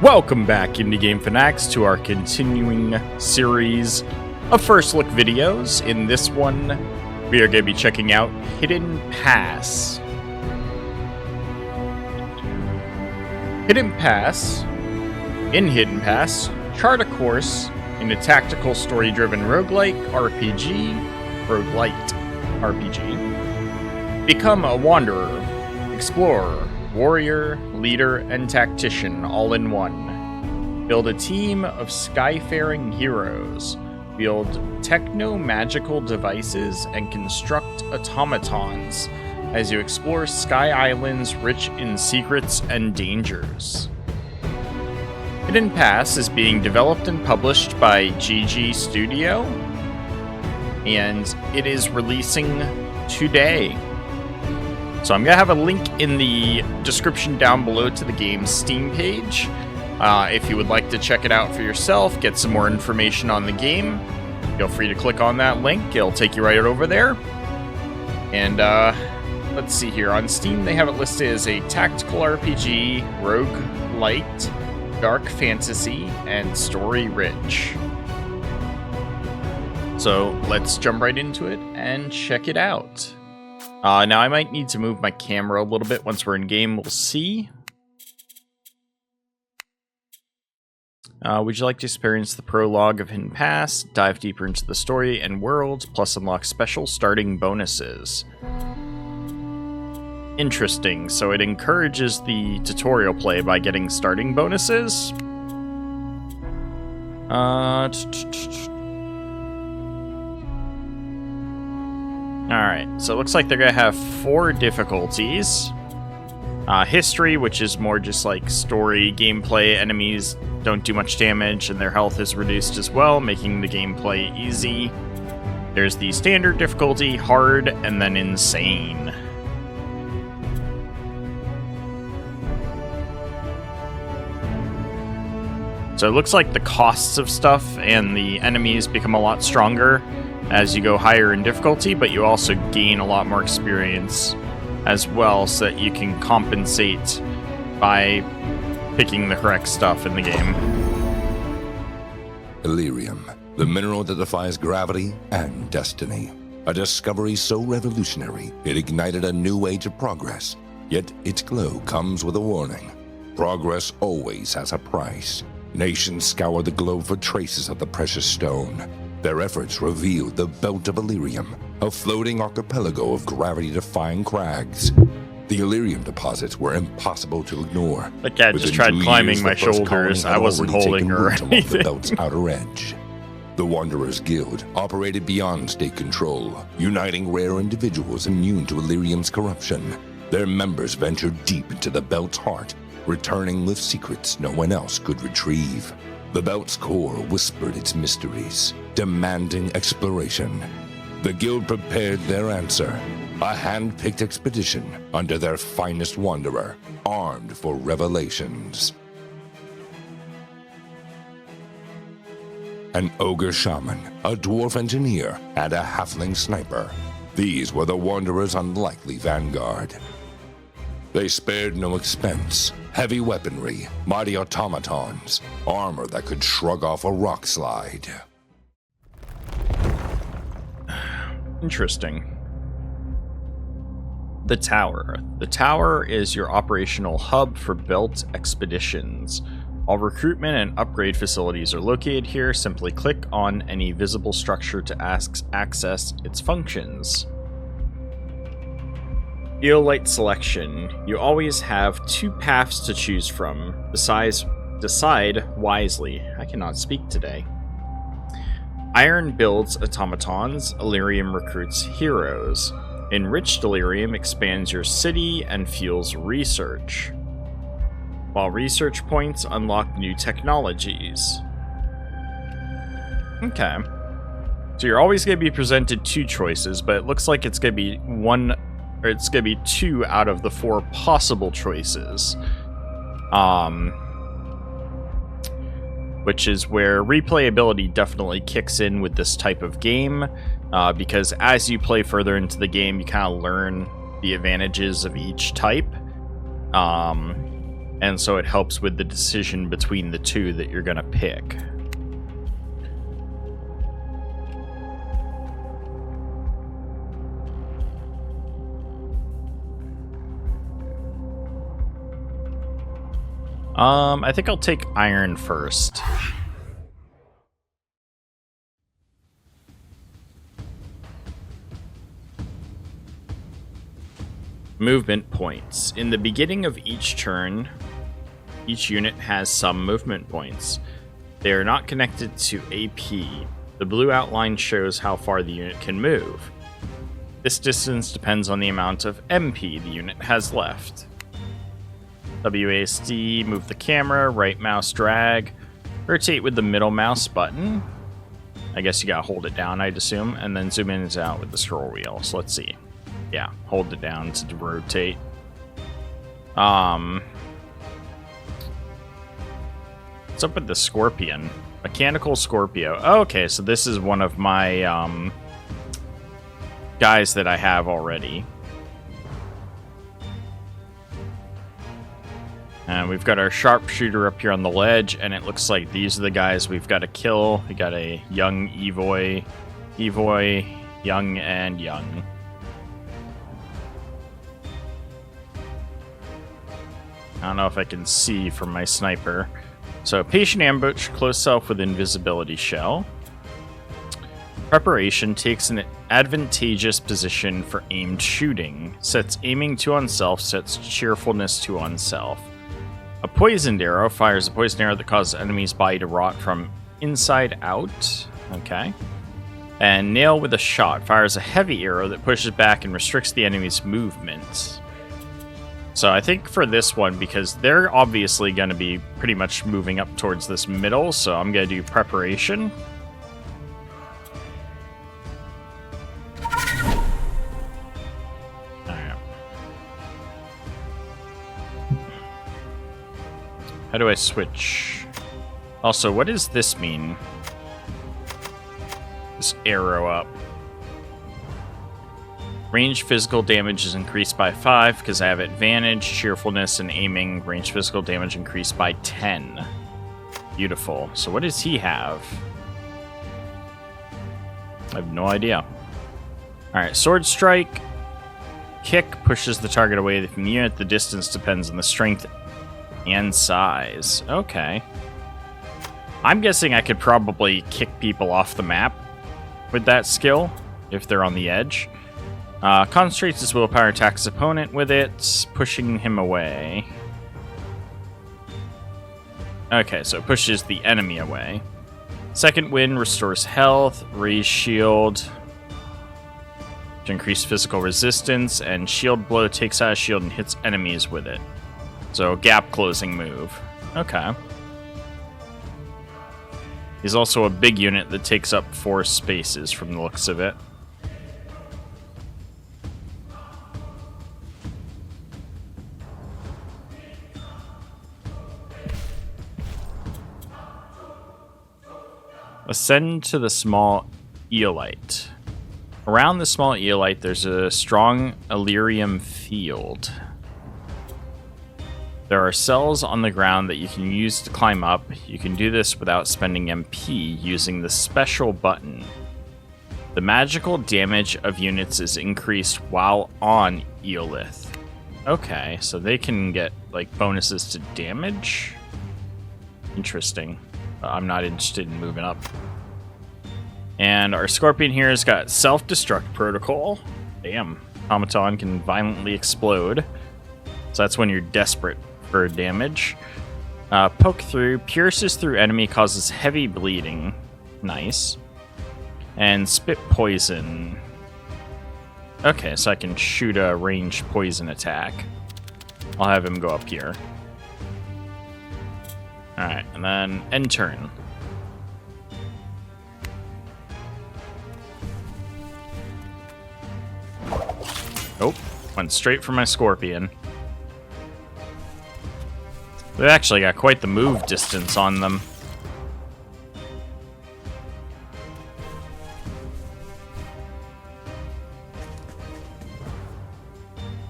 Welcome back, Indie Game Fanatics, to our continuing series of first look videos. In this one, we are going to be checking out Hidden Pass. In Hidden Pass, chart a course in a tactical story-driven roguelite RPG. Become a wanderer, explorer, warrior, leader, and tactician all in one. Build a team of skyfaring heroes. Wield techno-magical devices and construct automatons as you explore sky islands rich in secrets and dangers. Hidden Pass is being developed and published by GG Studio, and it is releasing today. So I'm going to have a link in the description down below to the game's Steam page. If you would like to check it out for yourself, get some more information on the game, feel free to click on that link. It'll take you right over there. And let's see here. On Steam, they have it listed as a tactical RPG, roguelite, dark fantasy, and story-rich. So let's jump right into it and check it out. Now, I might need to move my camera a little bit once we're in game. We'll see. Would you like to experience the prologue of Hidden Pass, dive deeper into the story and world, plus unlock special starting bonuses? Interesting. So it encourages the tutorial play by getting starting bonuses. Alright, so it looks like they're going to have 4 difficulties. History, which is more just like story, gameplay. Enemies don't do much damage, and their health is reduced as well, making the gameplay easy. There's the standard difficulty, hard, and then insane. So it looks like the costs of stuff and the enemies become a lot stronger as you go higher in difficulty, but you also gain a lot more experience as well, so that you can compensate by picking the correct stuff in the game. Elerium, the mineral that defies gravity and destiny. A discovery so revolutionary, it ignited a new age of progress. Yet its glow comes with a warning. Progress always has a price. Nations scour the globe for traces of the precious stone. Their efforts revealed the Belt of Elerium, a floating archipelago of gravity-defying crags. The Elerium deposits were impossible to ignore. That cat just tried climbing my shoulders. I wasn't holding her or anything. The belt's outer edge. The Wanderers Guild operated beyond state control, uniting rare individuals immune to Elerium's corruption. Their members ventured deep into the belt's heart, returning with secrets no one else could retrieve. The belt's core whispered its mysteries, demanding exploration. The guild prepared their answer, a hand-picked expedition under their finest wanderer, armed for revelations. An ogre shaman, a dwarf engineer, and a halfling sniper. These were the wanderer's unlikely vanguard. They spared no expense. Heavy weaponry, mighty automatons, armor that could shrug off a rock slide. Interesting. The Tower. The Tower is your operational hub for belt expeditions. All recruitment and upgrade facilities are located here. Simply click on any visible structure to access its functions. Eolite selection. You always have 2 paths to choose from. Decide wisely. I cannot speak today. Iron builds automatons. Elerium recruits heroes. Enriched Elerium expands your city and fuels research, while research points unlock new technologies. Okay. So you're always going to be presented 2 choices, but it looks like it's going to be 2 out of the 4 possible choices. Which is where replayability definitely kicks in with this type of game, because as you play further into the game, you kind of learn the advantages of each type. And And so it helps with the decision between the two that you're going to pick. I think I'll take iron first. Movement points. In the beginning of each turn, each unit has some movement points. They are not connected to AP. The blue outline shows how far the unit can move. This distance depends on the amount of MP the unit has left. WASD, move the camera, right mouse drag, rotate with the middle mouse button. I guess you gotta hold it down, I'd assume, and then zoom in and out with the scroll wheel. So let's see. Yeah, hold it down to rotate. What's up with the Scorpion? Mechanical Scorpio. Oh, okay, so this is one of my guys that I have already. And we've got our sharpshooter up here on the ledge, and it looks like these are the guys we've got to kill. We got a young Evoy, young and young. I don't know if I can see from my sniper. So, patient ambush, close self with invisibility shell. Preparation takes an advantageous position for aimed shooting. Sets aiming to oneself, sets cheerfulness to oneself. A poisoned arrow fires a poisoned arrow that causes enemy's body to rot from inside out. Okay. And nail with a shot fires a heavy arrow that pushes back and restricts the enemy's movement. So I think for this one, because they're obviously going to be pretty much moving up towards this middle, so I'm going to do preparation. Alright. How do I switch? Also, what does this mean? This arrow up. Range physical damage is increased by 5 because I have advantage, cheerfulness, and aiming. Range physical damage increased by 10. Beautiful. So what does he have? I have no idea. Alright, sword strike. Kick pushes the target away from the unit. The distance depends on the strength and size. Okay. I'm guessing I could probably kick people off the map with that skill if they're on the edge. Concentrates his willpower, attacks his opponent with it, pushing him away. Okay, so it pushes the enemy away. Second wind restores health, raise shield to increase physical resistance, and shield blow takes out a shield and hits enemies with it. So gap closing move. Okay. He's also a big unit that takes up 4 spaces from the looks of it. Ascend to the small Eolite. Around the small Eolite, there's a strong Illyrium field. There are cells on the ground that you can use to climb up. You can do this without spending MP using the special button. The magical damage of units is increased while on Eolith. Okay, so they can get, like, bonuses to damage? Interesting. I'm not interested in moving up. And our Scorpion here has got self-destruct protocol. Damn. Automaton can violently explode. So that's when you're desperate for damage. Poke through. Pierces through enemy, causes heavy bleeding. Nice. And spit poison. Okay, so I can shoot a ranged poison attack. I'll have him go up here. Alright, and then end turn. Oh, went straight for my Scorpion. They actually got quite the move distance on them.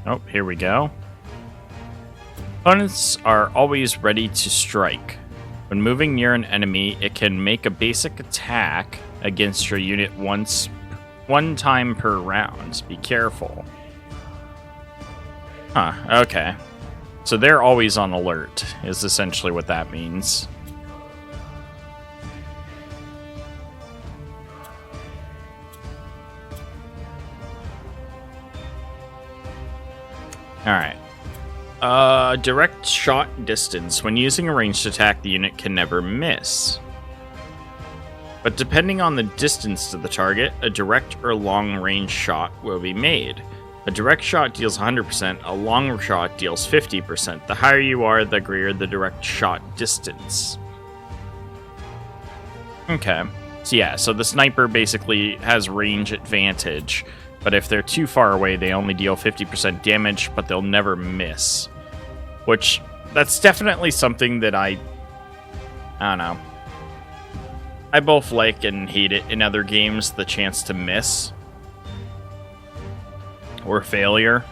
Oh, here we go. Opponents are always ready to strike. When moving near an enemy, it can make a basic attack against your unit one time per round. Be careful. Huh, okay. So they're always on alert, is essentially what that means. Alright. Direct shot distance. When using a ranged attack, the unit can never miss. But depending on the distance to the target, a direct or long-range shot will be made. A direct shot deals 100%, a long shot deals 50%. The higher you are, the greater the direct shot distance. Okay. So yeah, so the sniper basically has range advantage, but if they're too far away, they only deal 50% damage, but they'll never miss. Which, that's definitely something that I don't know. I both like and hate it in other games, the chance to miss. Or failure.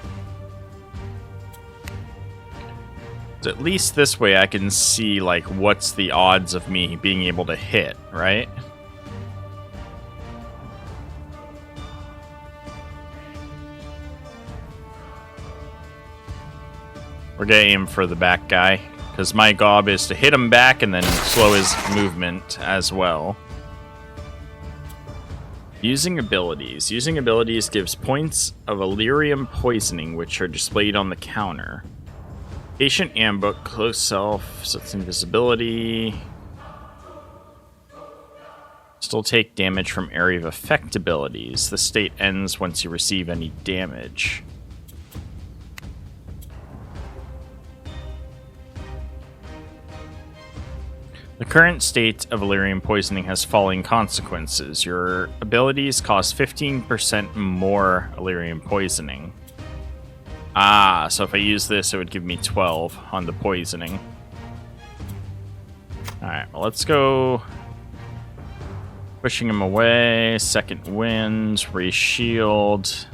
At least this way I can see, like, what's the odds of me being able to hit, right? We're gonna aim for the back guy, because my gob is to hit him back and then slow his movement as well. Using abilities. Using abilities gives points of Illyrium poisoning, which are displayed on the counter. Patient Ambush, Close Self, sets invisibility. Still take damage from Area of Effect abilities. The state ends once you receive any damage. The current state of Illyrium poisoning has following consequences. Your abilities cost 15% more Illyrium poisoning. Ah, so if I use this, it would give me 12 on the poisoning. Alright, well, let's go. Pushing him away. Second wind, raise shield,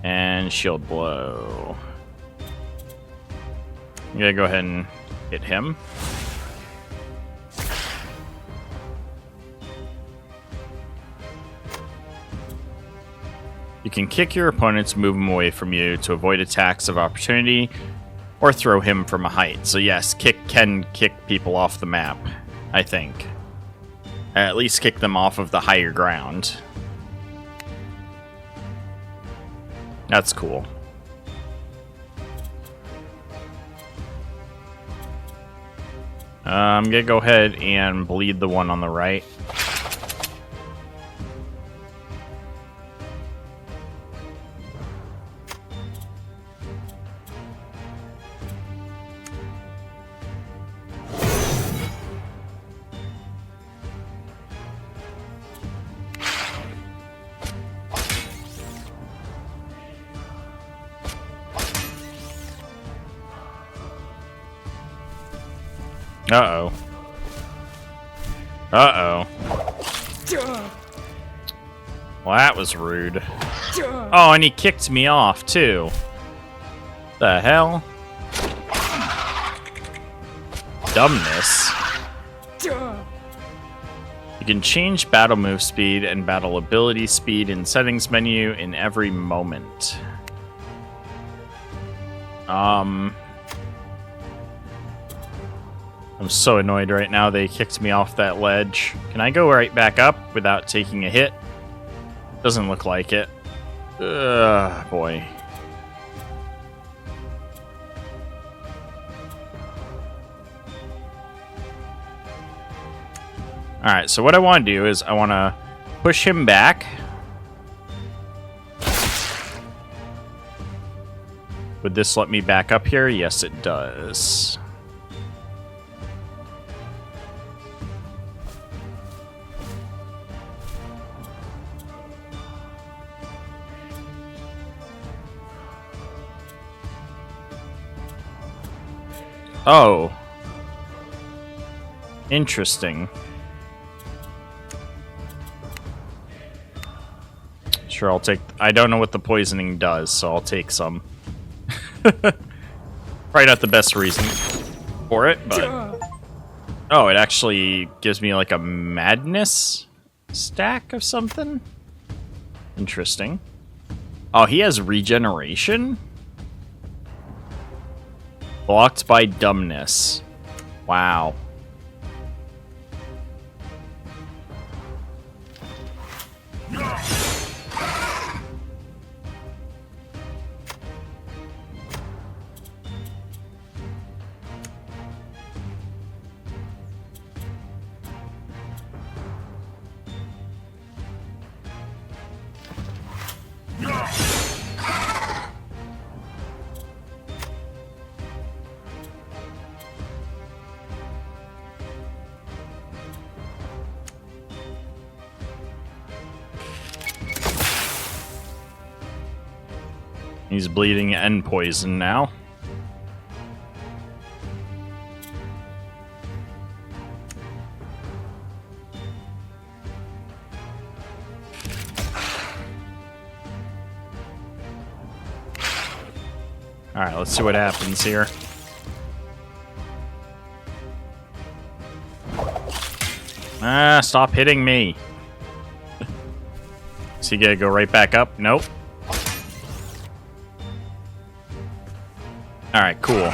and shield blow. I'm gonna go ahead and hit him. You can kick your opponents, move them away from you to avoid attacks of opportunity, or throw him from a height. So yes, kick can kick people off the map, I think. At least kick them off of the higher ground. That's cool. I'm gonna go ahead and bleed the one on the right. Uh-oh. Uh-oh. Well, that was rude. Oh, and he kicked me off, too. The hell? Dumbness. You can change battle move speed and battle ability speed in settings menu in every moment. I'm so annoyed right now they kicked me off that ledge. Can I go right back up without taking a hit? Doesn't look like it. Ugh, boy. Alright, so what I want to do is I want to push him back. Would this let me back up here? Yes, it does. Oh. Interesting. Sure, I'll take... I don't know what the poisoning does, so I'll take some. Probably not the best reason for it, but... Oh, it actually gives me like a madness stack of something? Interesting. Oh, he has regeneration? Blocked by dumbness. Wow. He's bleeding and poison now. Alright, let's see what happens here. Ah, stop hitting me. Is he gonna go right back up? Nope. Alright, cool.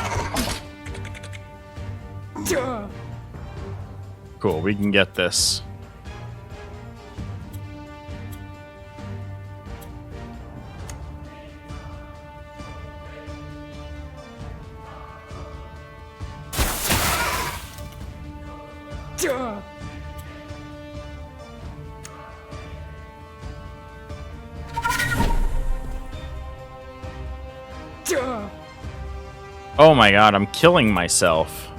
Cool, we can get this. Oh my god, I'm killing myself.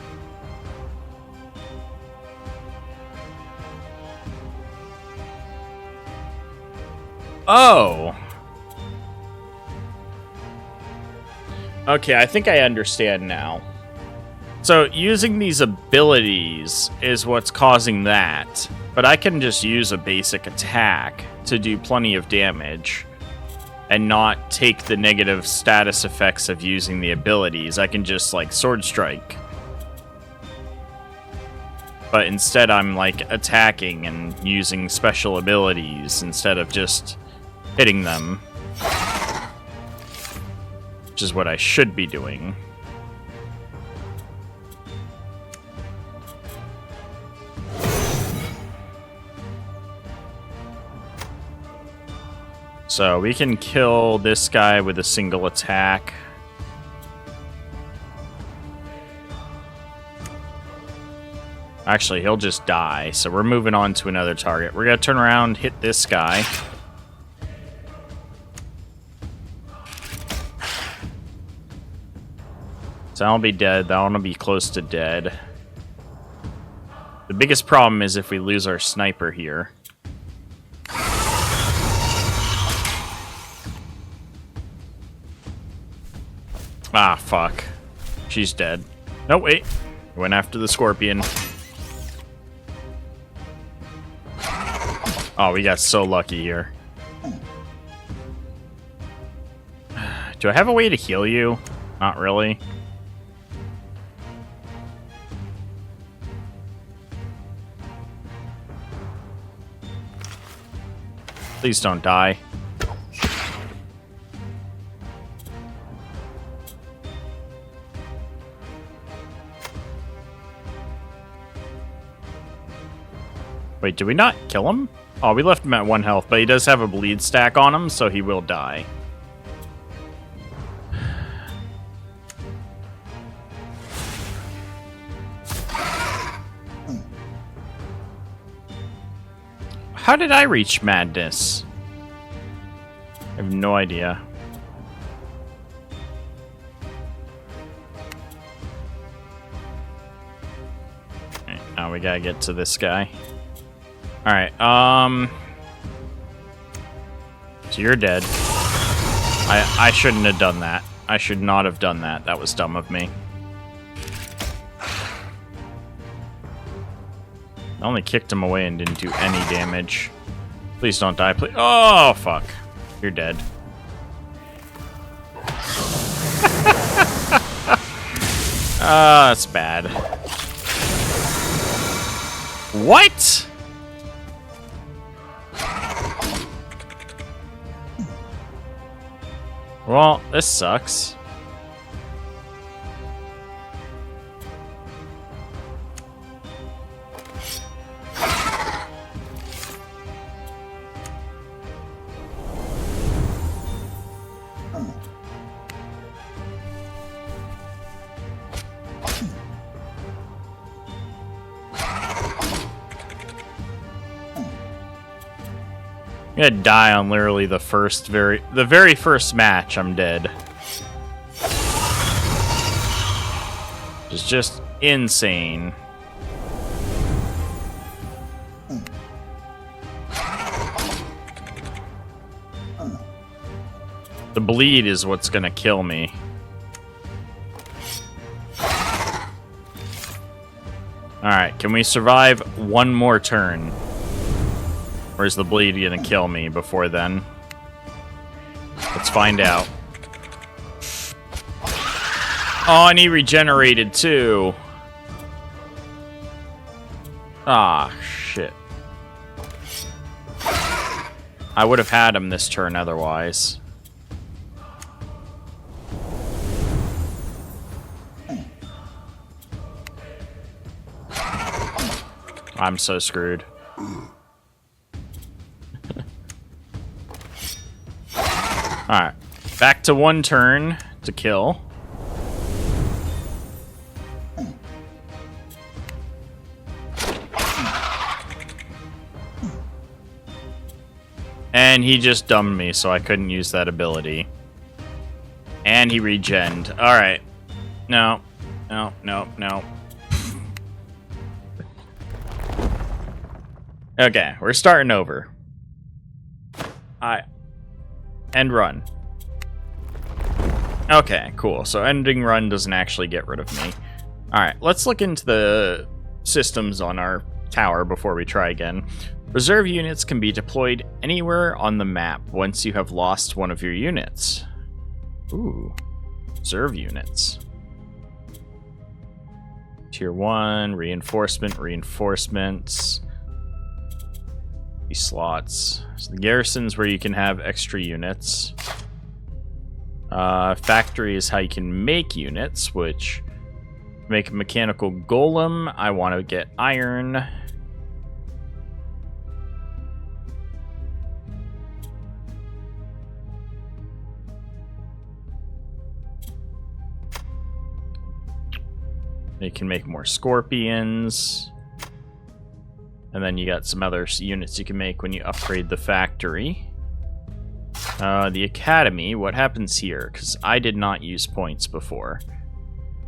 Oh. Okay, I think I understand now. So, using these abilities is what's causing that. But I can just use a basic attack to do plenty of damage and not take the negative status effects of using the abilities. I can just, like, sword strike. But instead I'm, like, attacking and using special abilities instead of just hitting them. Which is what I should be doing. So we can kill this guy with a single attack. Actually, he'll just die, so we're moving on to another target. We're gonna turn around, hit this guy. So that'll be dead. That one will be close to dead. The biggest problem is if we lose our sniper here. Ah, fuck. She's dead. No, wait. Went after the scorpion. Oh, we got so lucky here. Do I have a way to heal you? Not really. Please don't die. Wait, did we not kill him? Oh, we left him at 1 health, but he does have a bleed stack on him, so he will die. How did I reach madness? I have no idea. Okay, now we gotta get to this guy. Alright, so you're dead. I shouldn't have done that. I should not have done that. That was dumb of me. I only kicked him away and didn't do any damage. Please don't die, please. Oh, fuck. You're dead. That's bad. What? Well, this sucks. I'm gonna die on literally the very first match. I'm dead. It's just insane. The bleed is what's gonna kill me. Alright, can we survive one more turn? Or is the bleed gonna kill me before then? Let's find out. Oh, and he regenerated too. Ah, shit. I would have had him this turn otherwise. I'm so screwed. Alright, back to one turn to kill. And he just dumbed me, so I couldn't use that ability. And he regened. Alright. No. No, no, no. Okay, we're starting over. End run. Okay, cool. So ending run doesn't actually get rid of me. Alright, let's look into the systems on our tower before we try again. Reserve units can be deployed anywhere on the map once you have lost one of your units. Ooh. Reserve units. Tier 1, reinforcements. These slots. So the garrison's where you can have extra units. Factory is how you can make units, which make a mechanical golem. I want to get iron. You can make more scorpions. And then you got some other units you can make when you upgrade the factory. The academy, what happens here? Because I did not use points before.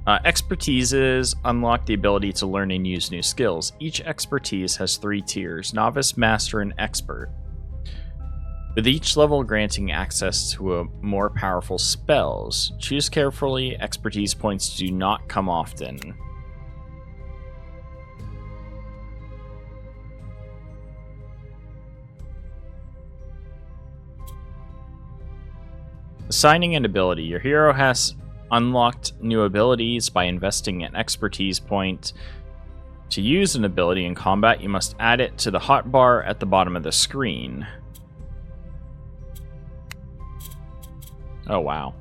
Expertises unlock the ability to learn and use new skills. Each expertise has 3 tiers: novice, master, and expert. With each level granting access to more powerful spells. Choose carefully, expertise points do not come often. Assigning an ability. Your hero has unlocked new abilities by investing an expertise point. To use an ability in combat, you must add it to the hotbar at the bottom of the screen. Oh, wow.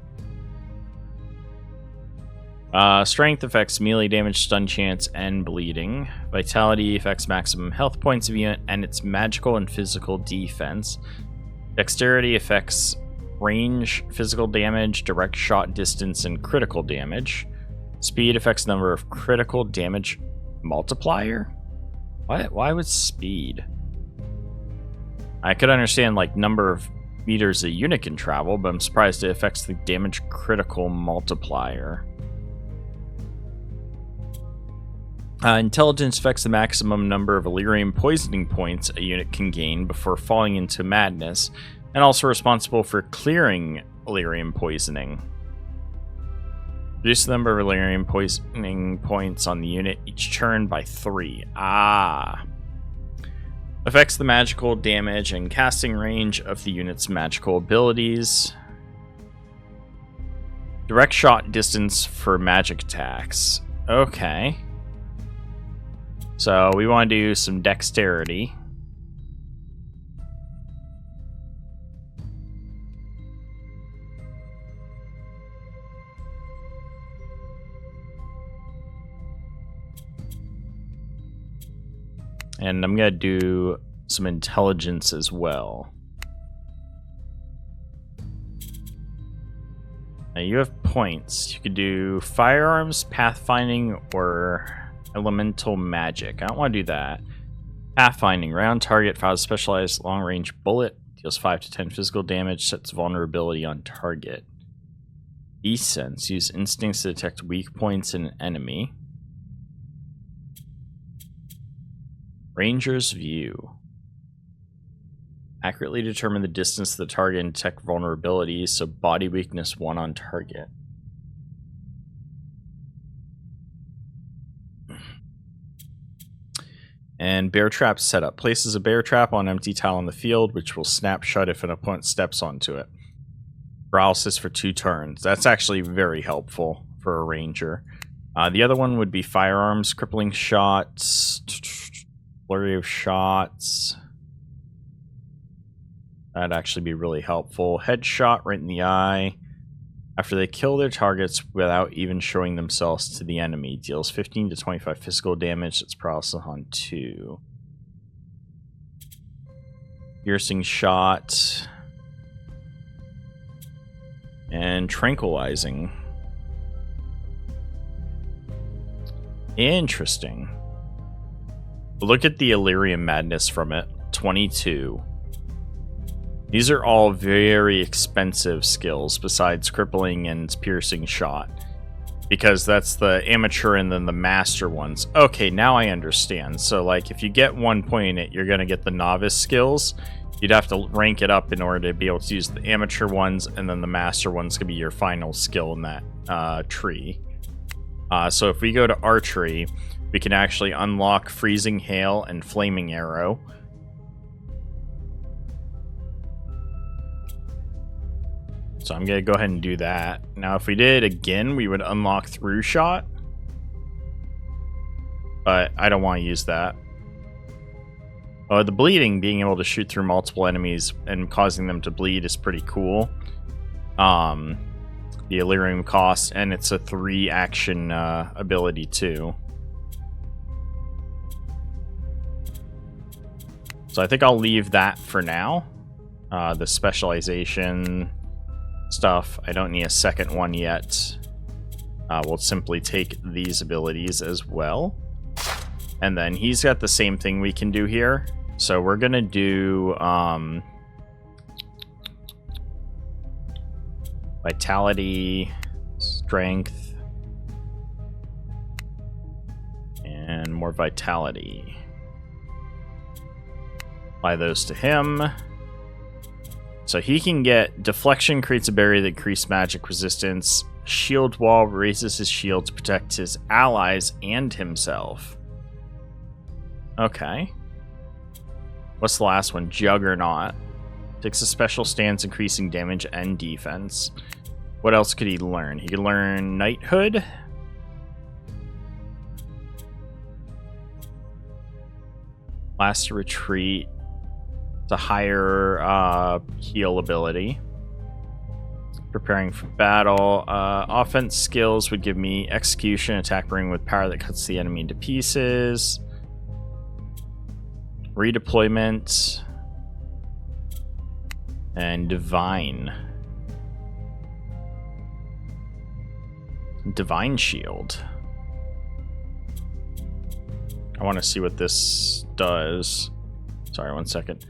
Strength affects melee damage, stun chance, and bleeding. Vitality affects maximum health points of unit and its magical and physical defense. Dexterity affects range, physical damage, direct shot distance, and critical damage. Speed affects number of critical damage multiplier? Why would speed? I could understand like number of meters a unit can travel, but I'm surprised it affects the damage critical multiplier. Intelligence affects the maximum number of Illyrium poisoning points a unit can gain before falling into madness, and also responsible for clearing Illyrium poisoning. Reduce the number of Illyrium poisoning points on the unit each turn by 3. Ah. Affects the magical damage and casting range of the unit's magical abilities. Direct shot distance for magic attacks. Okay. So we want to do some dexterity. And I'm going to do some intelligence as well. Now you have points. You could do firearms, pathfinding, or elemental magic. I don't want to do that. Pathfinding. Round target fires a specialized long-range bullet. Deals 5 to 10 physical damage. Sets vulnerability on target. Beast sense. Use instincts to detect weak points in an enemy. Ranger's view. Accurately determine the distance to the target and detect vulnerabilities, so body weakness 1 on target. And bear trap setup. Places a bear trap on empty tile on the field, which will snap shut if an opponent steps onto it. Paralysis for 2 turns. That's actually very helpful for a ranger. The other one would be firearms, crippling shots, flurry of shots. That'd actually be really helpful. Headshot right in the eye. After they kill their targets without even showing themselves to the enemy. Deals 15 to 25 physical damage. It's paralysis on 2. Piercing shot. And tranquilizing. Interesting. Look at the Illyrium Madness from it. 22. These are all very expensive skills besides crippling and piercing shot. Because that's the amateur and then the master ones. Okay, now I understand. So like if you get 1 point in it, you're going to get the novice skills. You'd have to rank it up in order to be able to use the amateur ones, and then the master ones could be your final skill in that tree. So if we go to archery, we can actually unlock Freezing Hail and Flaming Arrow. So I'm going to go ahead and do that. Now if we did it again, we would unlock Through Shot. But I don't want to use that. The bleeding, being able to shoot through multiple enemies and causing them to bleed is pretty cool. The Illyrium cost, and it's a 3 action ability too. So I think I'll leave that for now. The specialization stuff, I don't need a second one yet. We'll simply take these abilities as well. And then he's got the same thing we can do here. So we're going to do vitality, strength, and more vitality. Apply those to him. So he can get deflection, creates a barrier that increases magic resistance. Shield wall raises his shield to protect his allies and himself. Okay. What's the last one? Juggernaut. Takes a special stance, increasing damage and defense. What else could he learn? He could learn Knighthood. Last retreat. It's a higher heal ability. Preparing for battle. Offense skills would give me execution, attack ring with power that cuts the enemy into pieces. Redeployment. And divine. Divine shield. I want to see what this does. Sorry, 1 second.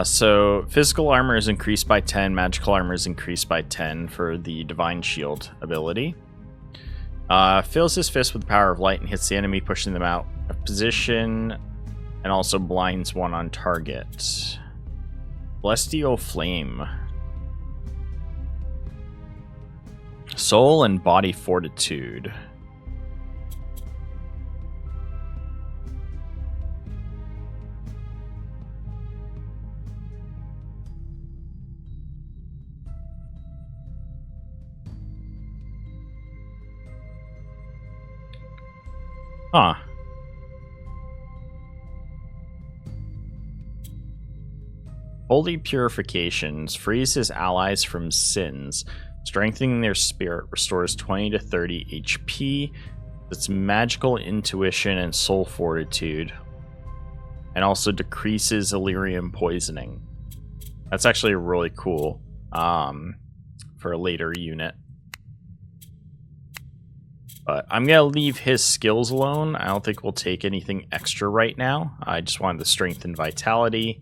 So physical armor is increased by 10, magical armor is increased by 10 for the divine shield ability. Fills his fist with the power of light and hits the enemy, pushing them out of position, and also blinds one on target. Celestial Flame. Soul and body fortitude. Huh. Holy Purifications frees his allies from sins. Strengthening their spirit restores 20 to 30 HP. It's magical intuition and soul fortitude. And also decreases Illyrium poisoning. That's actually really cool for a later unit. But I'm going to leave his skills alone. I don't think we'll take anything extra right now. I just wanted the strength and vitality.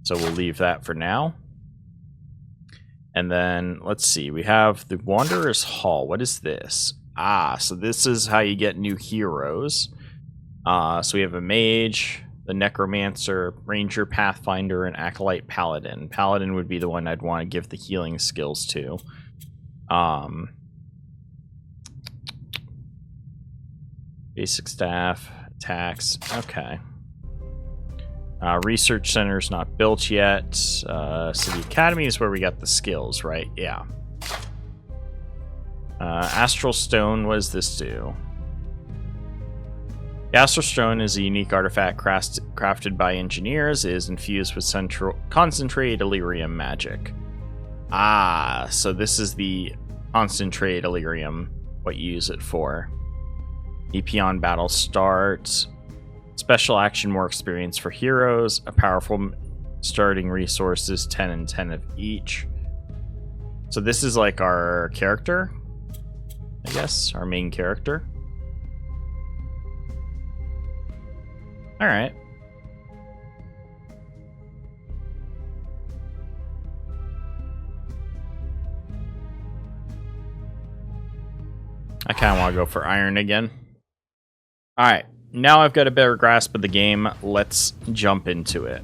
So we'll leave that for now. And then, let's see. We have the Wanderer's Hall. What is this? Ah, so this is how you get new heroes. So we have a Mage, the Necromancer, Ranger, Pathfinder, and Acolyte Paladin. Paladin would be the one I'd want to give the healing skills to. Basic staff, attacks, okay. Research Center's not built yet. So the Academy is where we got the skills, right? Yeah. Astral Stone, what does this do? The Astral Stone is a unique artifact crafted by engineers. It is infused with concentrated Illyrium magic. Ah, so this is the concentrated Illyrium, what you use it for. EP on battle starts. Special action, more experience for heroes. A powerful starting resources, 10 and 10 of each. So this is like our character, I guess, our main character. All right. I kind of want to go for iron again. All right. Now I've got a better grasp of the game. Let's jump into it.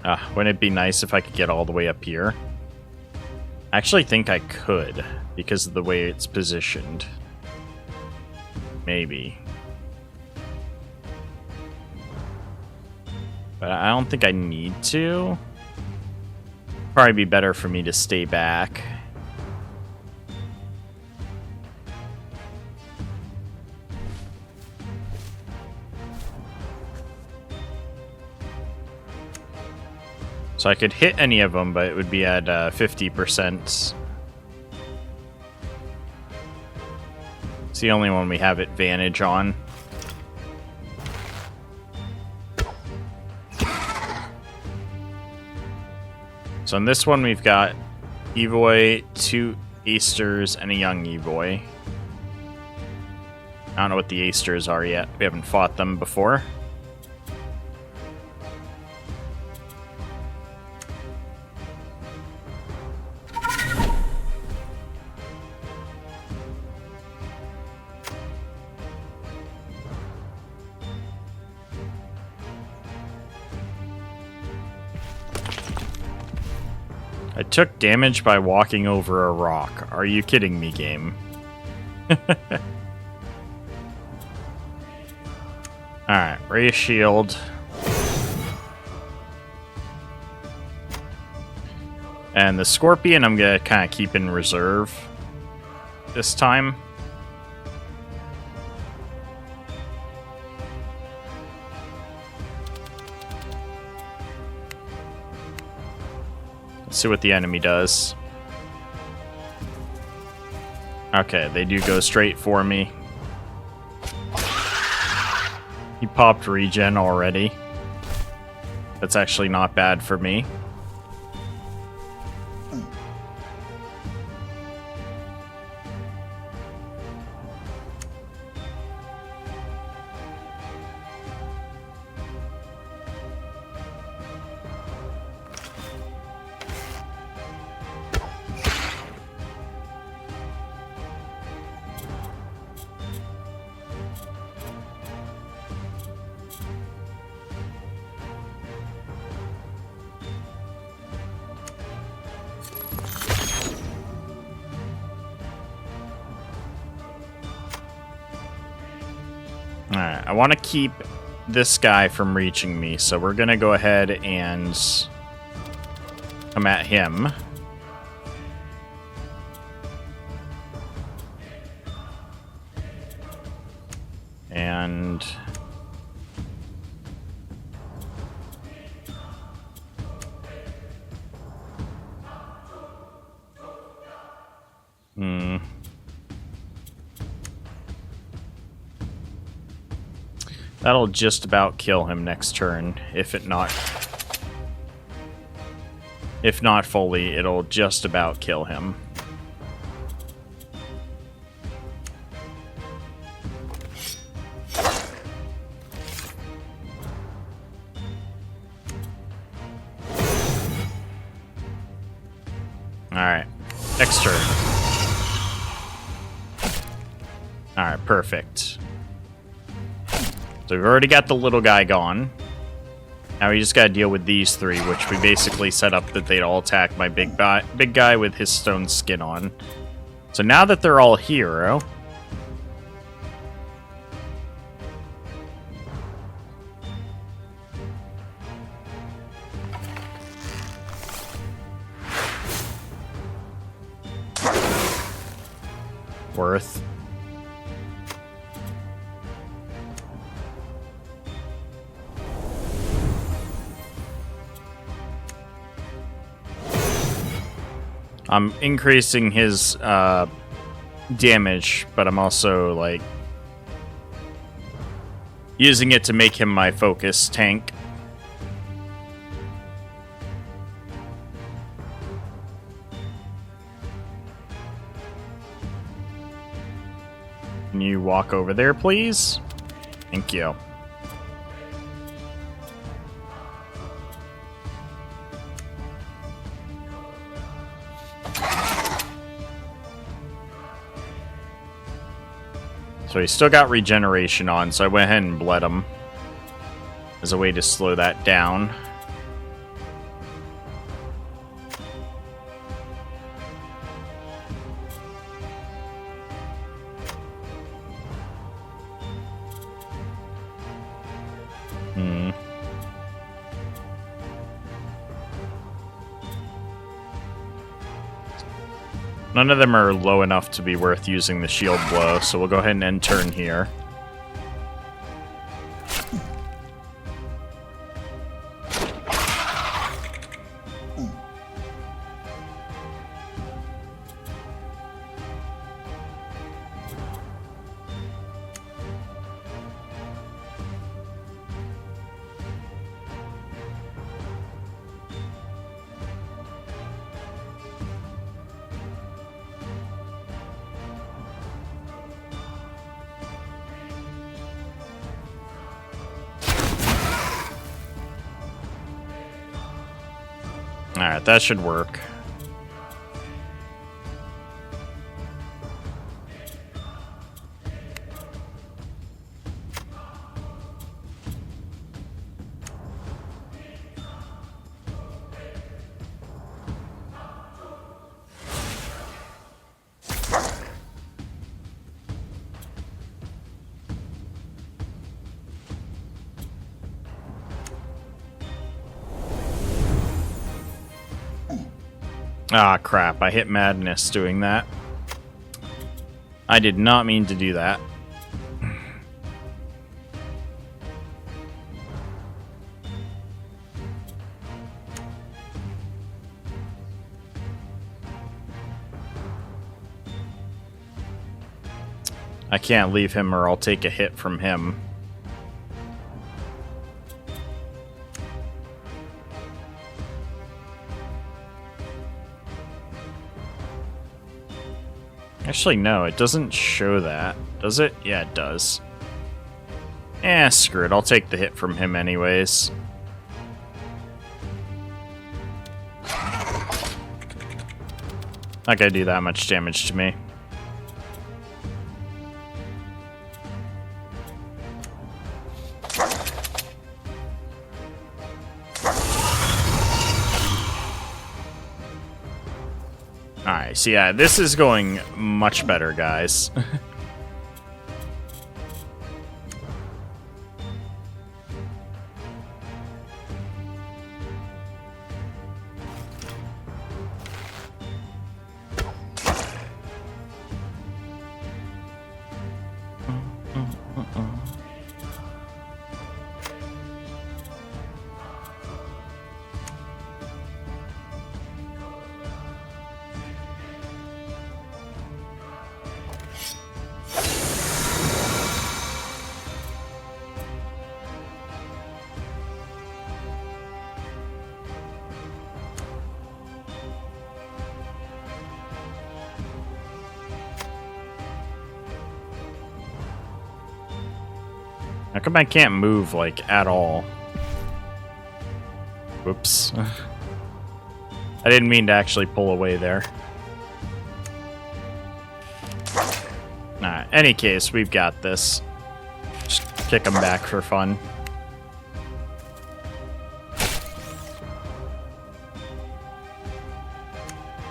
Wouldn't it be nice if I could get all the way up here? I actually think I could because of the way it's positioned. Maybe. But I don't think I need to. Probably be better for me to stay back. So I could hit any of them, but it would be at 50%. It's the only one we have advantage on. So in this one, we've got Evoy, 2 Asters, and a young Evoy. I don't know what the Asters are yet. We haven't fought them before. I took damage by walking over a rock. Are you kidding me, game? Alright, Ray Shield. And the Scorpion I'm going to kind of keep in reserve this time. See what the enemy does. Okay, they do go straight for me. He popped regen already. That's actually not bad for me. Alright, I want to keep this guy from reaching me, so we're going to go ahead and come at him. And... That'll just about kill him next turn, if not fully, it'll just about kill him. Alright, next turn. Alright, perfect. So we've already got the little guy gone. Now we just gotta deal with these three, which we basically set up that they'd all attack my big guy with his stone skin on. So now that they're all here... worth. I'm increasing his damage, but I'm also, like, using it to make him my focus tank. Can you walk over there, please? Thank you. So he's still got regeneration on, so I went ahead and bled him as a way to slow that down. None of them are low enough to be worth using the shield blow, so we'll go ahead and end turn here. Alright, that should work. Ah, crap. I hit Madness doing that. I did not mean to do that. I can't leave him or I'll take a hit from him. Actually, no, it doesn't show that. Does it? Yeah, it does. Eh, screw it. I'll take the hit from him anyways. Not gonna do that much damage to me. Alright, so yeah, this is going much better, guys. How come I can't move, like, at all? Whoops. I didn't mean to actually pull away there. Nah, any case, we've got this. Just kick them back for fun.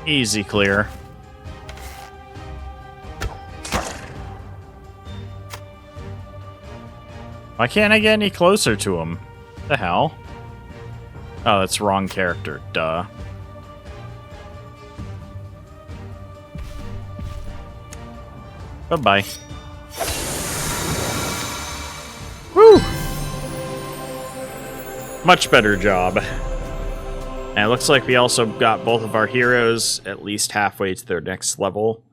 Easy clear. Why can't I get any closer to him? The hell? Oh, that's wrong character. Duh. Bye-bye. Woo! Much better job. And it looks like we also got both of our heroes at least halfway to their next level.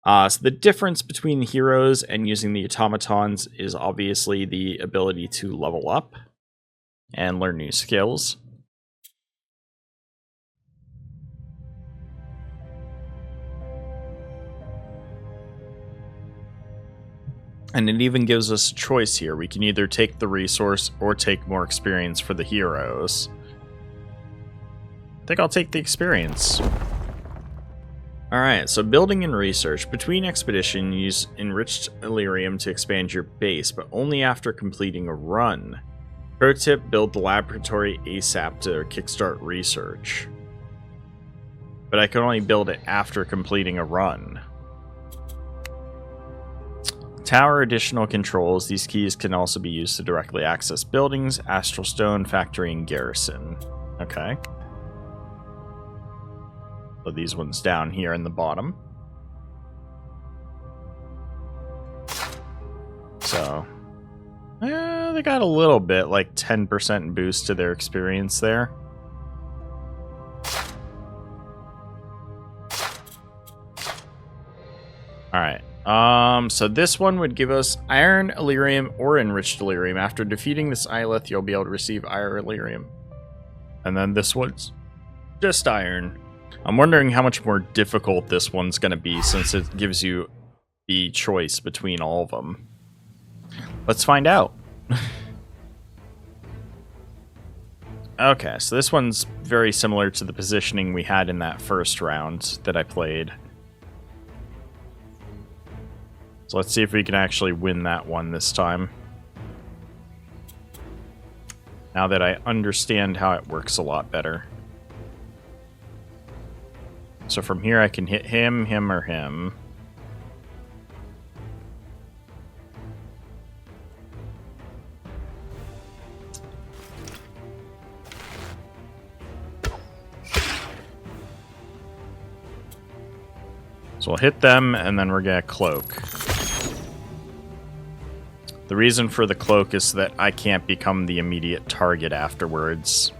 So the difference between heroes and using the automatons is obviously the ability to level up and learn new skills. And it even gives us a choice here. We can either take the resource or take more experience for the heroes. I think I'll take the experience. Alright, so building and research. Between expedition, use enriched Illyrium to expand your base, but only after completing a run. Pro tip, build the laboratory ASAP to kickstart research. But I can only build it after completing a run. Tower additional controls. These keys can also be used to directly access buildings, Astral Stone, Factory, and Garrison. Okay. So these ones down here in the bottom. So, they got a little bit, like 10% boost to their experience there. Alright, so this one would give us Iron Illyrium or Enriched Illyrium. After defeating this Illith, you'll be able to receive Iron Illyrium. And then this one's just Iron. I'm wondering how much more difficult this one's going to be, since it gives you the choice between all of them. Let's find out. Okay, so this one's very similar to the positioning we had in that first round that I played. So let's see if we can actually win that one this time. Now that I understand how it works a lot better. So from here I can hit him, him, or him. So we'll hit them, and then we're gonna cloak. The reason for the cloak is that I can't become the immediate target afterwards.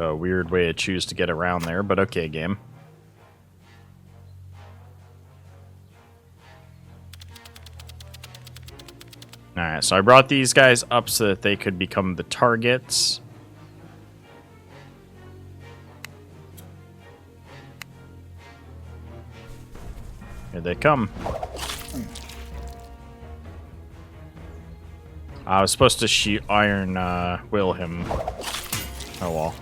A weird way to choose to get around there, but okay, game. Alright, so I brought these guys up so that they could become the targets. Here they come. I was supposed to shoot Iron Will him. Oh well.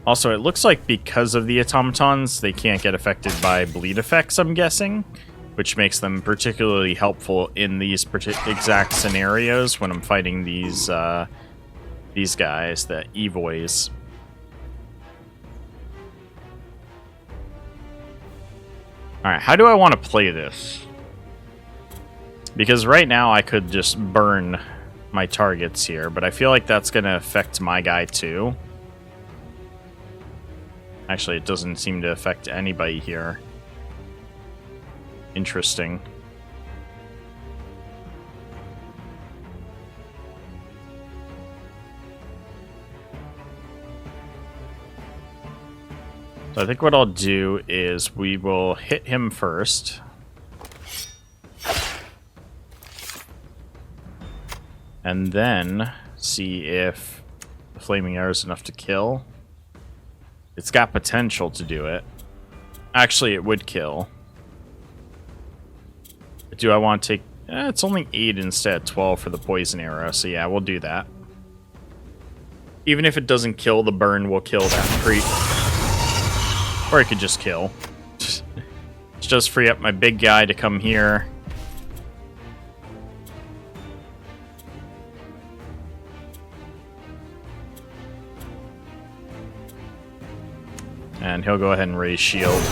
Also, it looks like because of the automatons, they can't get affected by bleed effects, I'm guessing, which makes them particularly helpful in these exact scenarios when I'm fighting these guys, the Evoys. Alright, how do I want to play this? Because right now I could just burn my targets here, but I feel like that's going to affect my guy too. Actually, it doesn't seem to affect anybody here. Interesting. So I think what I'll do is we will hit him first. And then see if the flaming arrow is enough to kill. It's got potential to do it. Actually, it would kill. But do I want to take... it's only 8 instead of 12 for the poison arrow, so yeah, we'll do that. Even if it doesn't kill, the burn will kill that creep. Or it could just kill. Just free up my big guy to come here. And he'll go ahead and raise shield.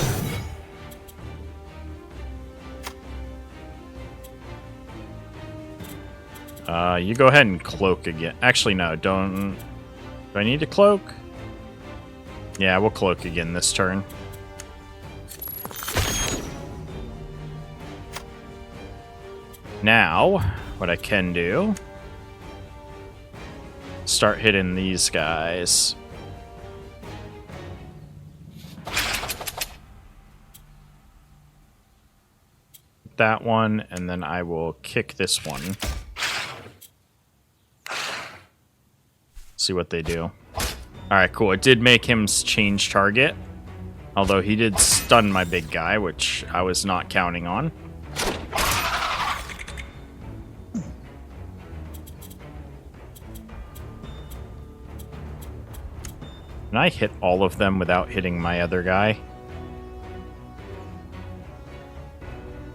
You go ahead and cloak again. Actually, no, don't... Do I need to cloak? Yeah, we'll cloak again this turn. Now, what I can do... Start hitting these guys. That one, and then I will kick this one. See what they do. Alright, cool. It did make him change target. Although he did stun my big guy, which I was not counting on. Can I hit all of them without hitting my other guy?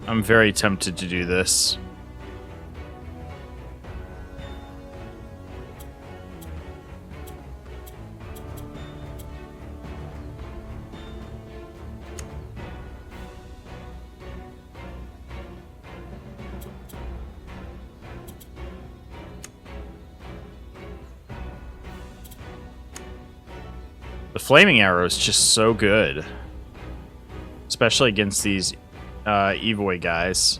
I'm very tempted to do this. The flaming arrow is just so good. Especially against these Evoy guys.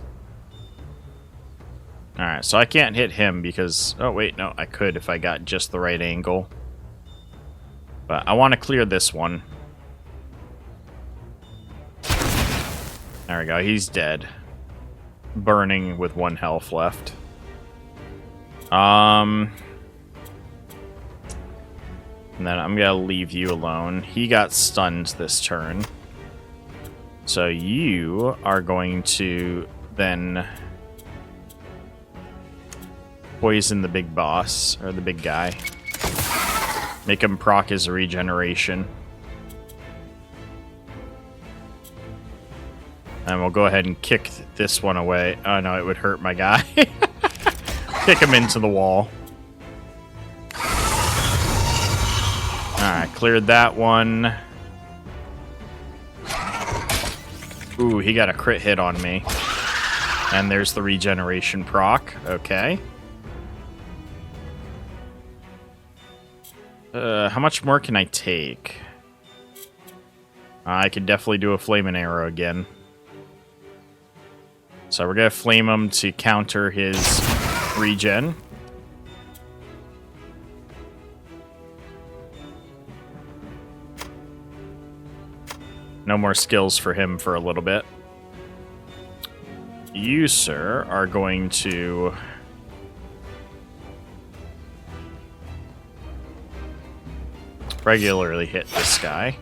Alright, so I can't hit him because... Oh, wait, no, I could if I got just the right angle. But I want to clear this one. There we go, he's dead. Burning with 1 health left. And then I'm gonna leave you alone. He got stunned this turn. So you are going to then poison the big boss, or the big guy. Make him proc his regeneration. And we'll go ahead and kick this one away. Oh no, it would hurt my guy. Kick him into the wall. Alright, cleared that one. Ooh, he got a crit hit on me. And there's the regeneration proc. Okay. How much more can I take? I could definitely do a flaming arrow again. So we're gonna flame him to counter his regen. No more skills for him for a little bit. You, sir, are going to... regularly hit this guy.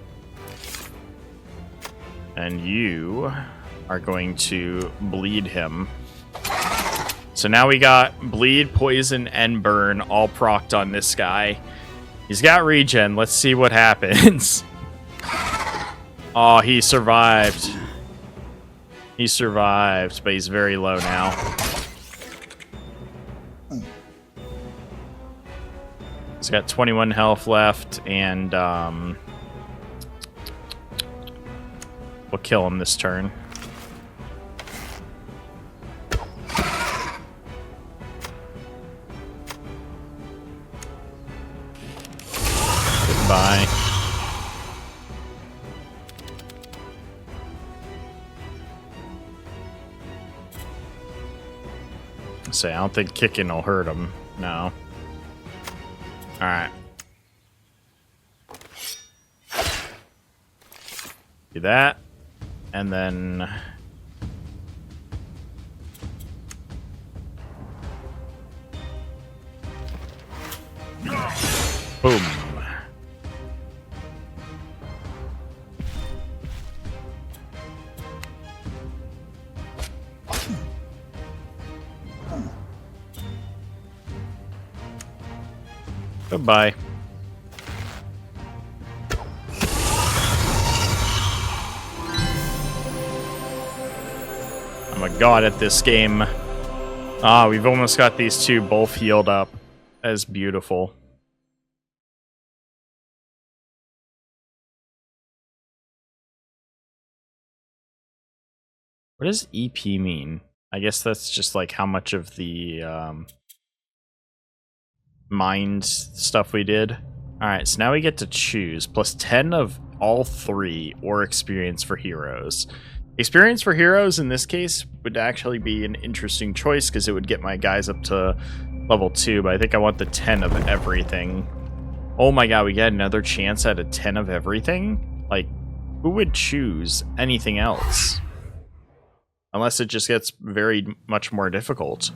And you are going to bleed him. So now we got bleed, poison, and burn all procced on this guy. He's got regen. Let's see what happens. Oh, he survived. He survived, but he's very low now. He's got 21 health left, and we'll kill him this turn. Goodbye. Say, I don't think kicking will hurt him. No. Alright. Do that. And then... boom. Goodbye. I'm a god at this game. Ah, we've almost got these two both healed up. That is beautiful. What does EP mean? I guess that's just like how much of the mind stuff we did. Alright, so now we get to choose plus 10 of all 3 or experience for heroes. Experience for heroes in this case would actually be an interesting choice because it would get my guys up to level 2, but I think I want the 10 of everything. Oh my god, we get another chance at a 10 of everything? Like, who would choose anything else? Unless it just gets very much more difficult.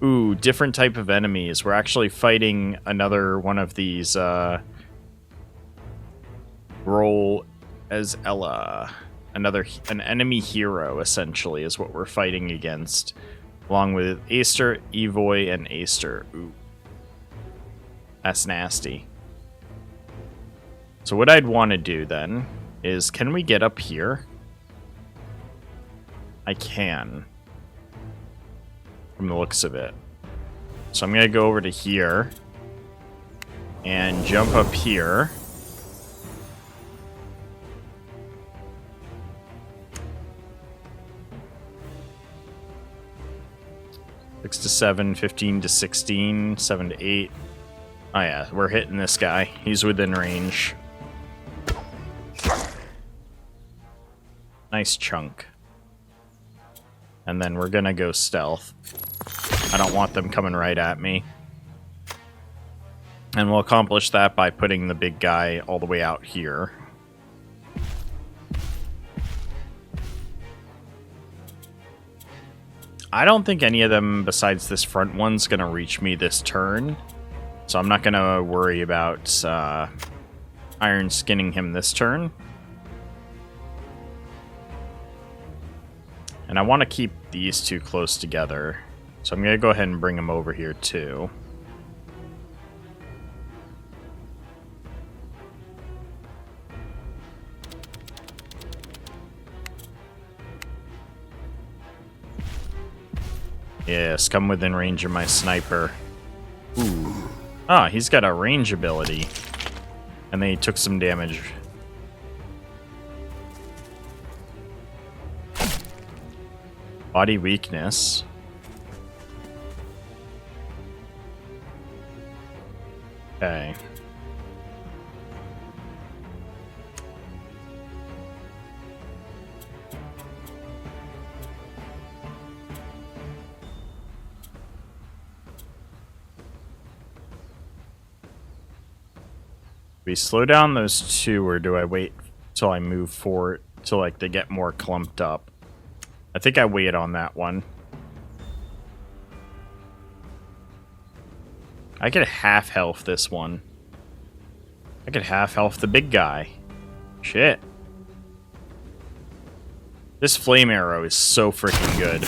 Ooh, different type of enemies. We're actually fighting another one of these, roll as Ella. An enemy hero, essentially, is what we're fighting against. Along with Aster, Evoy, and Aster. Ooh. That's nasty. So what I'd want to do, then, is can we get up here? I can. From the looks of it. So I'm going to go over to here. And jump up here. Six to 7, 15 to 16, 7 to 8. Oh yeah, we're hitting this guy. He's within range. Nice chunk. And then we're gonna go stealth. I don't want them coming right at me. And we'll accomplish that by putting the big guy all the way out here. I don't think any of them besides this front one's gonna reach me this turn. So I'm not gonna worry about iron skinning him this turn. And I want to keep these two close together. So I'm going to go ahead and bring them over here too. Yes, come within range of my sniper. Ooh. Ah, he's got a range ability. And then he took some damage. Body weakness. Okay. We slow down those two, or do I wait till I move forward till like they get more clumped up? I think I wait on that one. I could half health this one. I could half health the big guy. Shit. This flame arrow is so freaking good.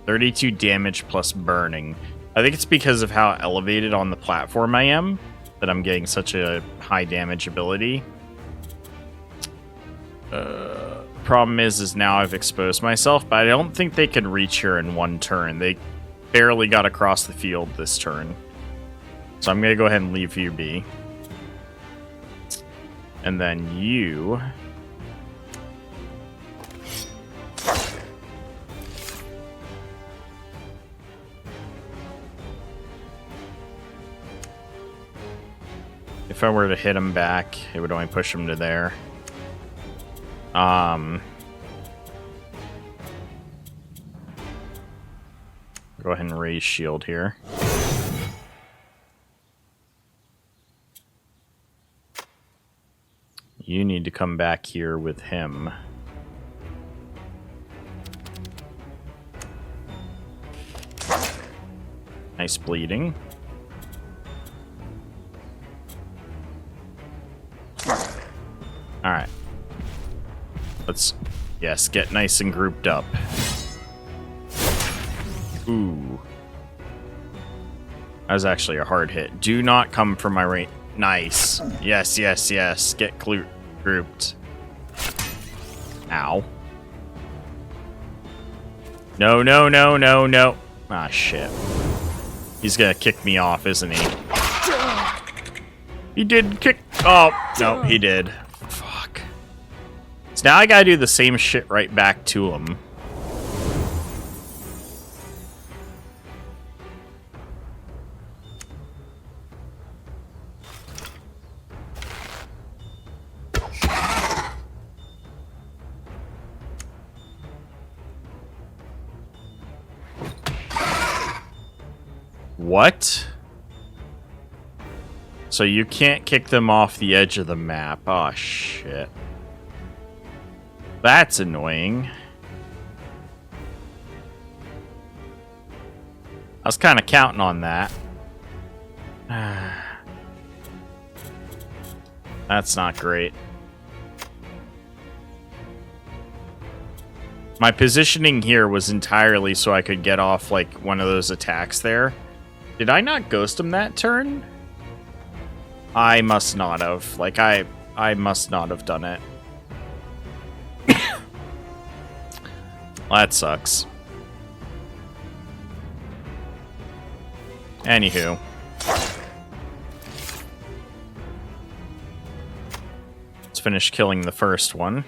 32 damage plus burning. I think it's because of how elevated on the platform I am that I'm getting such a high damage ability. Problem is now I've exposed myself, but I don't think they can reach her in one turn. They barely got across the field this turn. So I'm going to go ahead and leave you be. And then you... If I were to hit him back, it would only push him to there. Go ahead and raise shield here. You need to come back here with him. Nice bleeding. Alright. Let's, yes, get nice and grouped up. Ooh. That was actually a hard hit. Do not come from my range. Nice. Yes, yes, yes. Get grouped. Ow. No, no, no, no, no. Ah, shit. He's gonna kick me off, isn't he? He did kick... Oh, no, he did. Fuck. So now I gotta do the same shit right back to him. What? So you can't kick them off the edge of the map. Oh, shit. That's annoying. I was kind of counting on that. That's not great. My positioning here was entirely so I could get off, like, one of those attacks there. Did I not ghost him that turn? I must not have. Like, I must not have done it. Well, that sucks. Anywho. Let's finish killing the first one.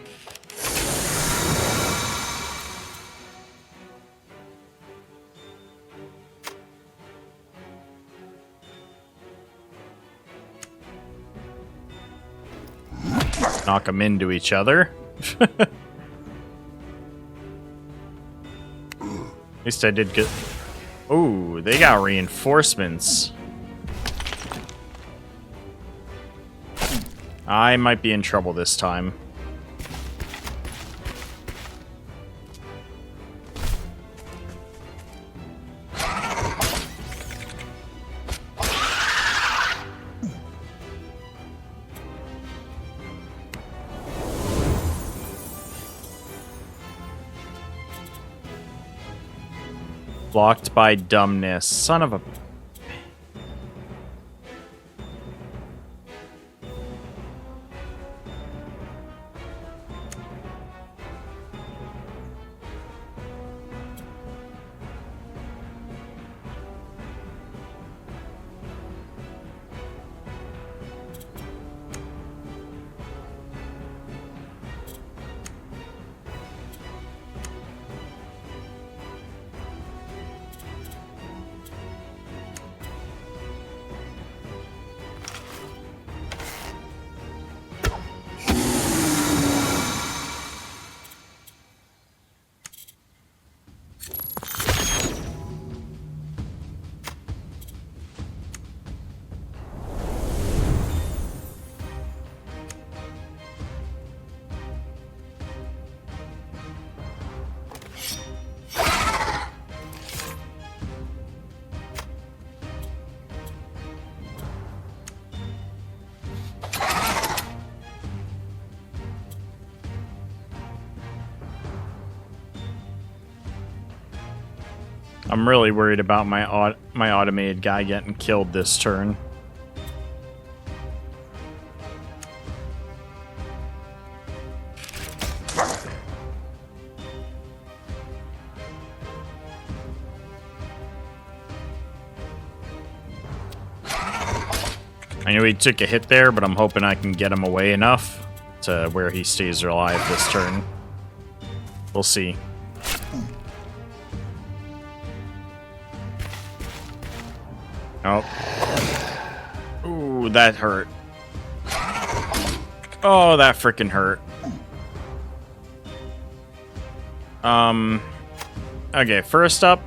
Knock them into each other. At least I did get... Ooh, they got reinforcements. I might be in trouble this time. Blocked by dumbness. Son of a... I'm really worried about my automated guy getting killed this turn. I know he took a hit there, but I'm hoping I can get him away enough to where he stays alive this turn. We'll see. Oh. Ooh, that hurt. Oh, that freaking hurt. Okay, first up.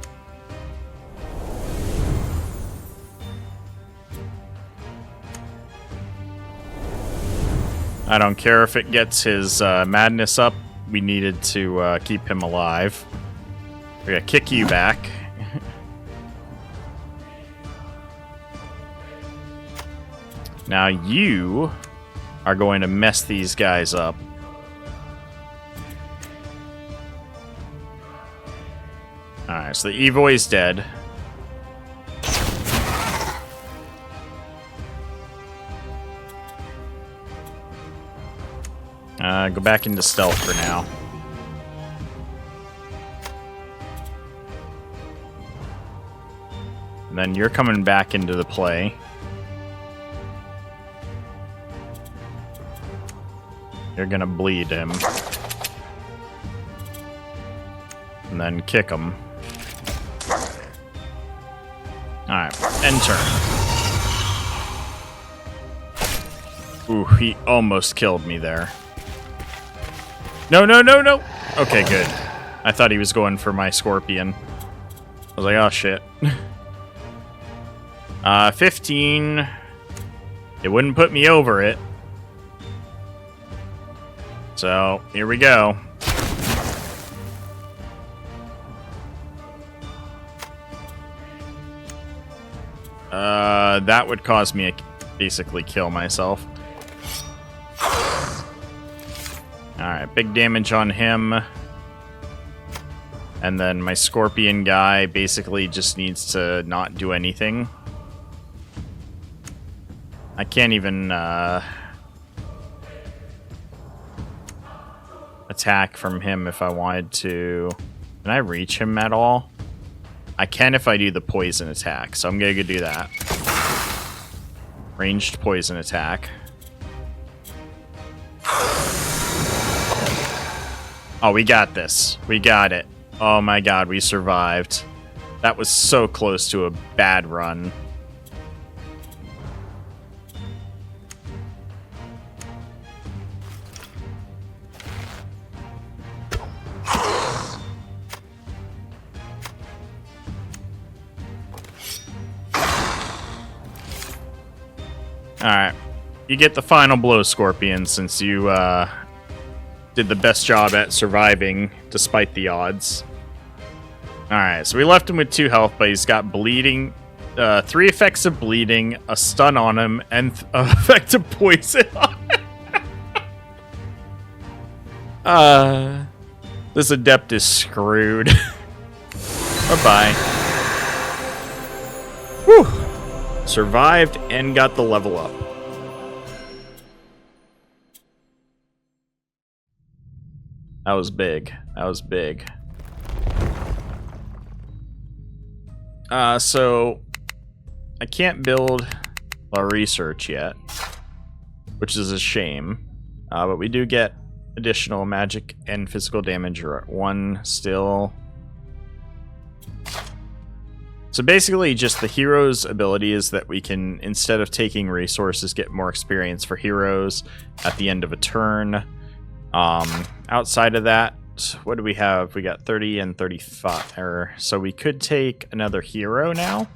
I don't care if it gets his madness up. We needed to keep him alive. We're gonna kick you back. Now you are going to mess these guys up. Alright, so the Evoy's dead. Go back into stealth for now. And then you're coming back into the play. You're gonna bleed him. And then kick him. Alright, end turn. Ooh, he almost killed me there. No, no, no, no! Okay, good. I thought he was going for my scorpion. I was like, oh shit. 15. It wouldn't put me over it. So, here we go. That would cause me to basically kill myself. Alright, big damage on him. And then my scorpion guy basically just needs to not do anything. I can't even attack from him if I wanted to. Can I reach him at all? I can if I do the poison attack, so I'm gonna go do that. Ranged poison attack. Oh, we got this. We got it. Oh my god, we survived. That was so close to a bad run. Alright. You get the final blow, Scorpion, since you did the best job at surviving despite the odds. Alright, so we left him with 2 health, but he's got bleeding, 3 effects of bleeding, a stun on him, and effect of poison on him. This adept is screwed. Bye-bye. Whew. Survived and got the level up. That was big. That was big. So I can't build a research yet, which is a shame. But we do get additional magic and physical damage. We're at 1 still. So basically just the hero's ability is that we can, instead of taking resources, get more experience for heroes at the end of a turn. Outside of that, what do we have? We got 30 and 35. So we could take another hero now.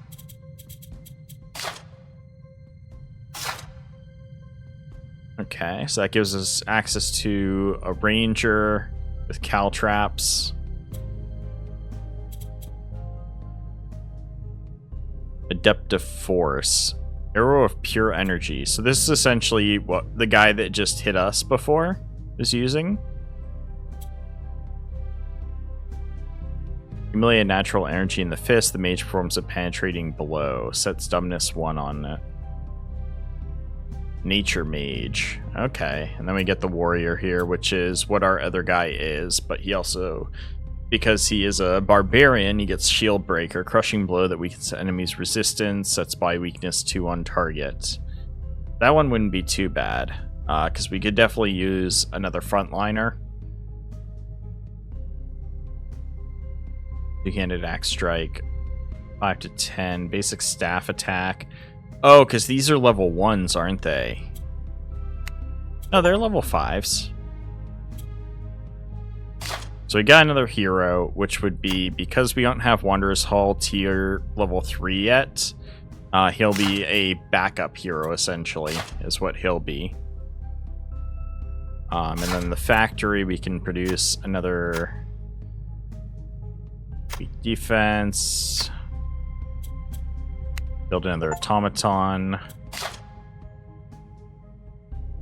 Okay, so that gives us access to a ranger with caltraps. Adept of Force. Arrow of Pure Energy. So this is essentially what the guy that just hit us before is using. Accumulate natural energy in the fist. The mage performs a penetrating blow. Sets dumbness 1 on it. Nature Mage. Okay. And then we get the warrior here, which is what our other guy is, but he also, because he is a barbarian, he gets Shield Breaker, Crushing Blow that weakens enemies' resistance, sets by weakness 2 on target. That one wouldn't be too bad, because we could definitely use another frontliner. Two-handed axe strike, 5 to 10, basic staff attack. Oh, because these are level 1s, aren't they? No, they're level 5s. So we got another hero, which would be, because we don't have Wanderer's Hall tier level 3 yet, he'll be a backup hero, essentially, is what he'll be. And then the factory, we can produce another weak defense. Build another automaton.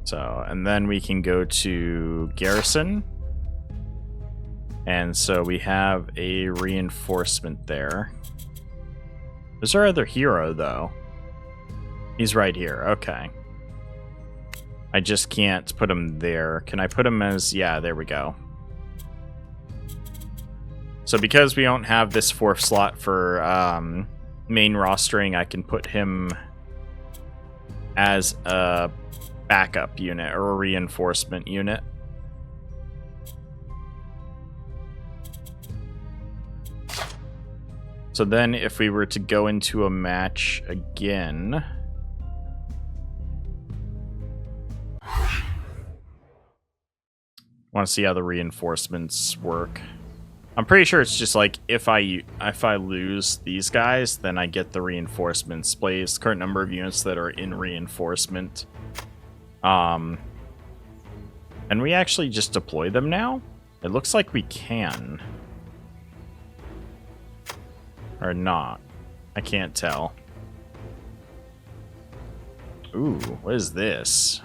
So, and then we can go to Garrison. And so we have a reinforcement there. There's our other hero, though. He's right here. Okay. I just can't put him there. Can I put him as... Yeah, there we go. So because we don't have this 4th slot for main rostering, I can put him as a backup unit or a reinforcement unit. So then if we were to go into a match again... want to see how the reinforcements work. I'm pretty sure it's just like if I lose these guys, then I get the reinforcements. Displays current number of units that are in reinforcement. And we actually just deploy them now? It looks like we can. Or not. I can't tell. Ooh, what is this?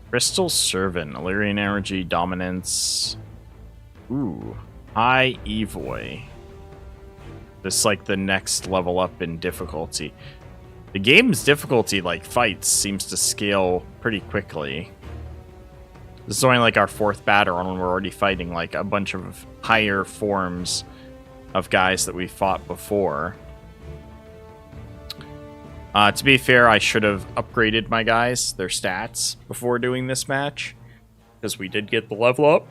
Crystal Servant, Illyrian Energy, Dominance. Ooh, High Evoy. This is like the next level up in difficulty. The game's difficulty, like fights, seems to scale pretty quickly. This is only like our 4th battle, and we're already fighting like a bunch of higher forms of guys that we fought before. To be fair, I should have upgraded my guys, their stats, before doing this match, because we did get the level up.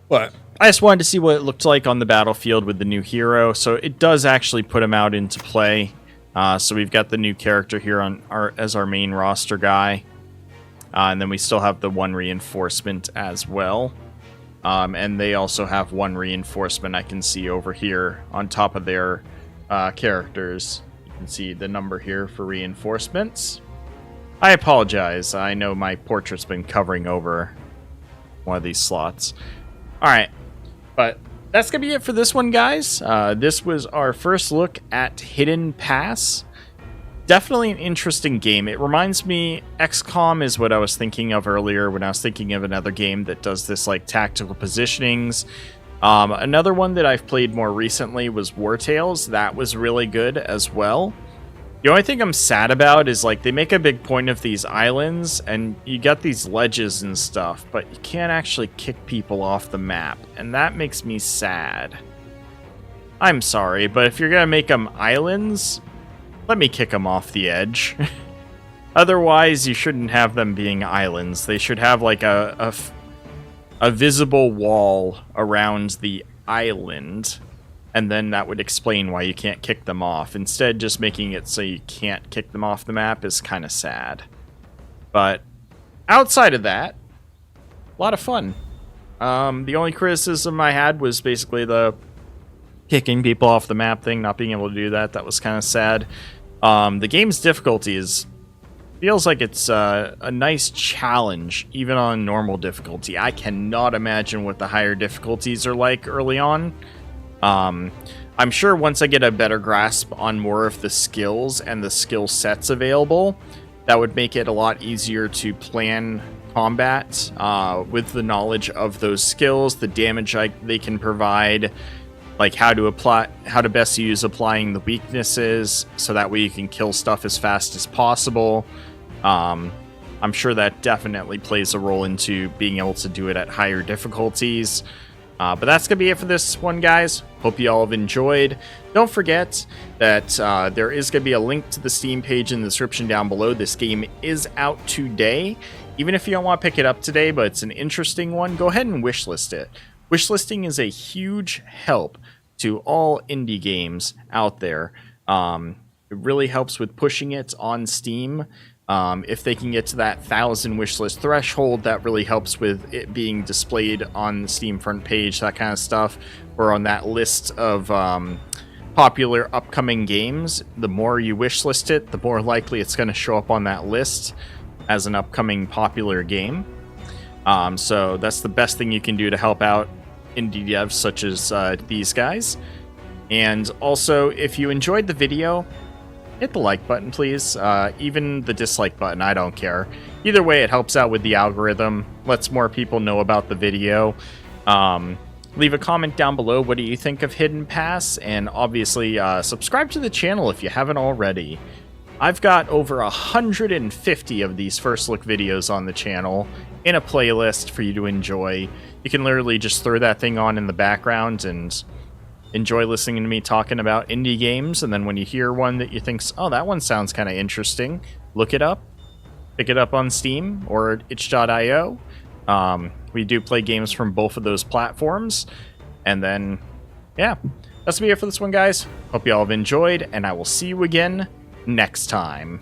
But I just wanted to see what it looked like on the battlefield with the new hero, so it does actually put him out into play. So we've got the new character here on as our main roster guy, and then we still have the 1 reinforcement as well. And they also have 1 reinforcement I can see over here on top of their characters. You can see the number here for reinforcements. I apologize. I know my portrait's been covering over one of these slots. Alright, but that's going to be it for this one, guys. This was our first look at Hidden Pass. Definitely an interesting game. It reminds me, XCOM is what I was thinking of earlier when I was thinking of another game that does this like tactical positionings. Another one that I've played more recently was War Tales. That was really good as well. The only thing I'm sad about is like they make a big point of these islands and you got these ledges and stuff, but you can't actually kick people off the map, and that makes me sad. I'm sorry, but if you're gonna make them islands, let me kick them off the edge. Otherwise, you shouldn't have them being islands. They should have like a visible wall around the island, and then that would explain why you can't kick them off. Instead, just making it so you can't kick them off the map is kind of sad. But outside of that, a lot of fun. The only criticism I had was basically the kicking people off the map thing, not being able to do that. That was kind of sad. The game's difficulty feels like it's a nice challenge, even on normal difficulty. I cannot imagine what the higher difficulties are like early on. I'm sure once I get a better grasp on more of the skills and the skill sets available, that would make it a lot easier to plan combat with the knowledge of those skills, the damage they can provide, like how to best use applying the weaknesses so that way you can kill stuff as fast as possible. I'm sure that definitely plays a role into being able to do it at higher difficulties. But that's going to be it for this one, guys. Hope you all have enjoyed. Don't forget that there is going to be a link to the Steam page in the description down below. This game is out today. Even if you don't want to pick it up today, but it's an interesting one, go ahead and wishlist it. Wishlisting is a huge help to all indie games out there. It really helps with pushing it on Steam. If they can get to that 1,000 wishlist threshold, that really helps with it being displayed on the Steam front page, that kind of stuff, or on that list of popular upcoming games. The more you wishlist it, the more likely it's going to show up on that list as an upcoming popular game. So that's the best thing you can do to help out indie devs such as these guys. And also, if you enjoyed the video, hit the like button, please. Even the dislike button, I don't care. Either way, it helps out with the algorithm, lets more people know about the video. Leave a comment down below. What do you think of Hidden Pass? And obviously, subscribe to the channel if you haven't already. I've got over 150 of these first look videos on the channel in a playlist for you to enjoy. You can literally just throw that thing on in the background and enjoy listening to me talking about indie games, and then when you hear one that you think, oh, that one sounds kind of interesting, look it up, pick it up on Steam or itch.io. We do play games from both of those platforms, and then, yeah, that's gonna be it for this one, guys. Hope you all have enjoyed, and I will see you again next time.